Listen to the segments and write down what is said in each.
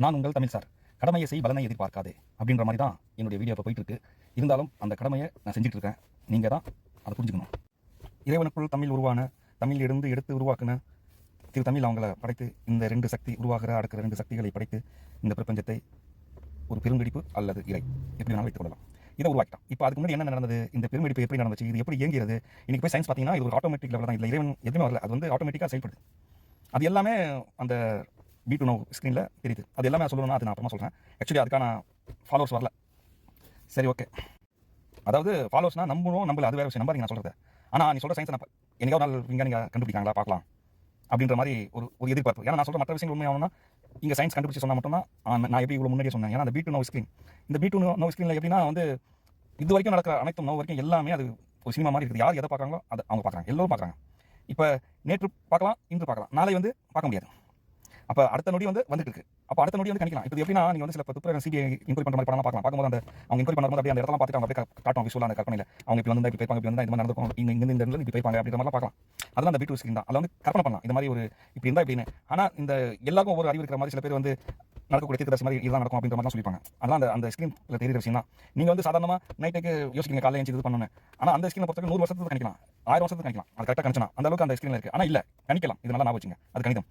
நான் உங்கள் தமிழ் சார். கடமையை செய் பலனை எதிர்பார்க்காதே அப்படின்ற மாதிரி தான் என்னுடைய வீடியோ இப்போ போயிட்டு இருக்கு. இருந்தாலும் அந்த கடமையை நான் செஞ்சுட்டு இருக்கேன். நீங்கள் தான் அதை புரிஞ்சுக்கணும். இறைவனுக்குள் தமிழ் உருவான, தமிழ் எடுத்து உருவாக்குன திரு தமிழ் அவங்கள படைத்து இந்த ரெண்டு சக்தி உருவாகிற அடக்கிற ரெண்டு சக்திகளை படைத்து இந்த பிரபஞ்சத்தை ஒரு பெருங்கடிப்பு அல்லது இறை எப்படி வேணாலும் வைத்துக் கொள்ளலாம். இதை உருவாக்கிட்டான். இப்போ அதுக்கு முன்னாடி என்ன நடந்தது, இந்த பெருங்கடிப்பு எப்படி நடந்துச்சு, இது எப்படி இயங்கிறது, இன்னைக்கு போய் சயின்ஸ் பார்த்தீங்கன்னா இது ஒரு ஆட்டோமேட்டிக் லெவல் தான். இதில் இறைவன் எதுவுமே வரல, அது வந்து ஆட்டோமேட்டிக்காக செயல்படுது. அது எல்லாமே அந்த B2 Now ஸ்க்ரீனில் தெரியுது. அது எல்லாமே சொல்லணும்னா அது நான் அப்புறமா சொல்கிறேன். ஆக்சுவலி அதுக்கான ஃபாலோவர்ஸ் வரல. சரி, ஓகே. அதாவது ஃபாலோவர்ஸ்னா நம்பல, அது வேறு விஷயம், நம்பாதீங்க நான் சொல்கிறது. ஆனால் நீ சொல்கிற சயின்ஸை நான் என்னைக்காவது நாள் விஞ்ஞானிங்க கண்டுபிடிக்காங்களா பார்க்கலாம் அப்படின்ற மாதிரி ஒரு எதிர்பார்ப்பு. ஏன்னா நான் சொல்கிற மற்ற விஷயங்கள் உண்மையாகணும்னா இங்கே சயின்ஸ் கண்டுபிடிச்சி சொன்னால் மட்டும் தான் நான் எப்படி இவ்வளோ முன்னாடியே சொன்னேன். ஏன்னா அந்த B2 Now ஸ்க்ரீன், இந்த B2 Now ஸ்க்ரீனில் எப்படின்னா வந்து இது வரைக்கும் நடக்கிற அனைத்தும் நோ வரைக்கும் எல்லாமே அது ஒரு சினிமா மாதிரி இருக்குது. யார் எதை பார்க்குறாங்களோ அதை அவங்க பார்க்குறாங்க, எல்லோரும் பார்க்குறாங்க. இப்போ நேற்று பார்க்கலாம், இன்று பார்க்கலாம், நாளை வந்து பார்க்க முடியாது. அப்போ அடுத்த நொடி வந்துட்டு இருக்கு. அப்போ அடுத்த நொடி வந்து கணிக்கலாம். இப்போ எப்படின்னா நீங்கள் வந்து சில துப்புரவு CBI இன்கொயரி பண்ணுற மாதிரி படம் பார்க்கலாம். பார்க்கும்போது அந்த அவங்க இன்கொயரி பண்ணும்போது அப்படியே அந்த இடத்துல பார்த்துட்டு அவங்க அப்படியே காட்டும் விஷுவலாக அந்த கற்பனையில் அவங்க இப்படி வந்து இப்படி போய்ப்பாங்க, இப்படி வந்து இந்த மாதிரி நடக்கும், இங்கே இந்த இடத்துல இப்படி போய்ப்பாங்க அப்படின்ற மாதிரிலாம் பார்க்கலாம். அதெல்லாம் அந்த B2 ஸ்க்ரீன் தான். அதில் வந்து கற்பனை பண்ணலாம் இந்த மாதிரி ஒரு இப்படி இருந்தால் இப்படின்னு. ஆனால் இந்த எல்லாருக்கும் ஒவ்வொரு அறிவு இருக்கிற மாதிரி சில பேர் வந்து நடக்கக்கூடிய தீர்க்கதரிசி மாதிரி இதுதான் நடக்கும் அப்படின்ற மாதிரி சொல்லிப்பாங்க. அதெல்லாம் அந்த ஸ்க்ரீனில் தெரியுற விஷயம் தான். நீங்கள் வந்து சாதாரணமாக நைட்டுக்கு யோசிக்கிறீங்க காலையில் எழுந்து இது பண்ணணும். ஆனால் அந்த ஸ்க்ரீனை பொறுத்தவரைக்கும் 100 வருஷத்துக்கு கணிக்கலாம், 1000 வருஷத்துக்கு கணிக்கலாம். அது கரெக்டாக கணிச்சனா அந்த அளவுக்கு அந்த ஸ்க்ரீனில் இருக்குது. ஆனால் இல்லை, கணிக்கலாம். இது நல்லா ஞாபகம் வச்சுங்க, அது கணிதம்.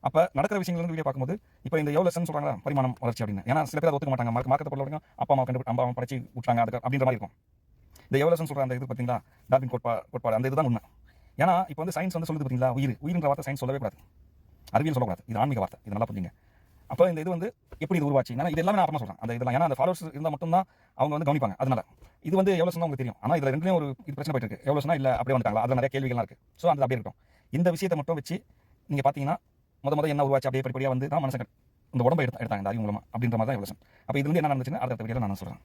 அப்போ நடக்கிற விஷயங்கள் வந்து வீடியோ பார்க்கும்போது இப்போ இந்த எவ்வளோசன் சொல்கிறாங்க பரிமாணம் வளர்ச்சி அப்படின்னு. ஏன்னா சில பேர் அதை ஒத்துக்க மாட்டாங்க. மார்க்கத்தை பொறுத்த வரைக்கும் அப்பா அம்மா படைச்சி விட்டாங்க அதுக்கு அப்படின்ற மாதிரி இருக்கும். இந்த எவ்வளோசன் சொல்கிற அந்த இது பார்த்தீங்களா, டார்வின் கோட்பாடு, அந்த இதுதான் உண்மை. ஏன்னா இப்போ வந்து சயின்ஸ் வந்து சொல்லுது பார்த்தீங்களா, உயிர்ன்ற வார்த்தை சயின்ஸ் சொல்லவே கூடாது, அறிவியல் சொல்லக்கூடாது, இது ஆன்மீக வார்த்தை, இது நல்லா புரிஞ்சுங்க. அப்போ இந்த இது வந்து எப்படி இது உருவாச்சு, ஏன்னா இது எல்லாமே நான் அப்புறமா சொல்கிறேன். அந்த இதெல்லாம் ஏன்னா அந்த ஃபாலோவர்ஸ் இருந்தால் மட்டும்தான் அவங்க வந்து கவனிப்பாங்க. அதனால இது வந்து எவ்வளோ சொன்னா உங்களுக்கு தெரியும். ஆனால் இதில் ரெண்டுலேயும் ஒரு இது பிரச்சனை போயிட்டு இருக்கு. எவ்வளோ சொன்னா இல்லை அப்படியே வந்துட்டாங்களா, அதில் நிறைய கேள்விகள்லாம் இருக்குது. ஸோ அது அப்படியே இருக்கட்டும். இந்த விஷயத்தை மட்டும் வச்சு நீங்கள் பார்த்தீங்கன்னா முதல் என்ன உருவாச்சு அப்படியே படிப்படியாக வந்து தான் மனுஷன் இந்த உடம்பை எடுத்தாங்க இந்த அறிவு மூலமாக அப்படின்ற மாதிரி தான் எவ்வளோ. அப்போ இது வந்து என்ன நடந்துச்சுன்னு அடுத்த வீடியோவில் நான் சொல்கிறேன்.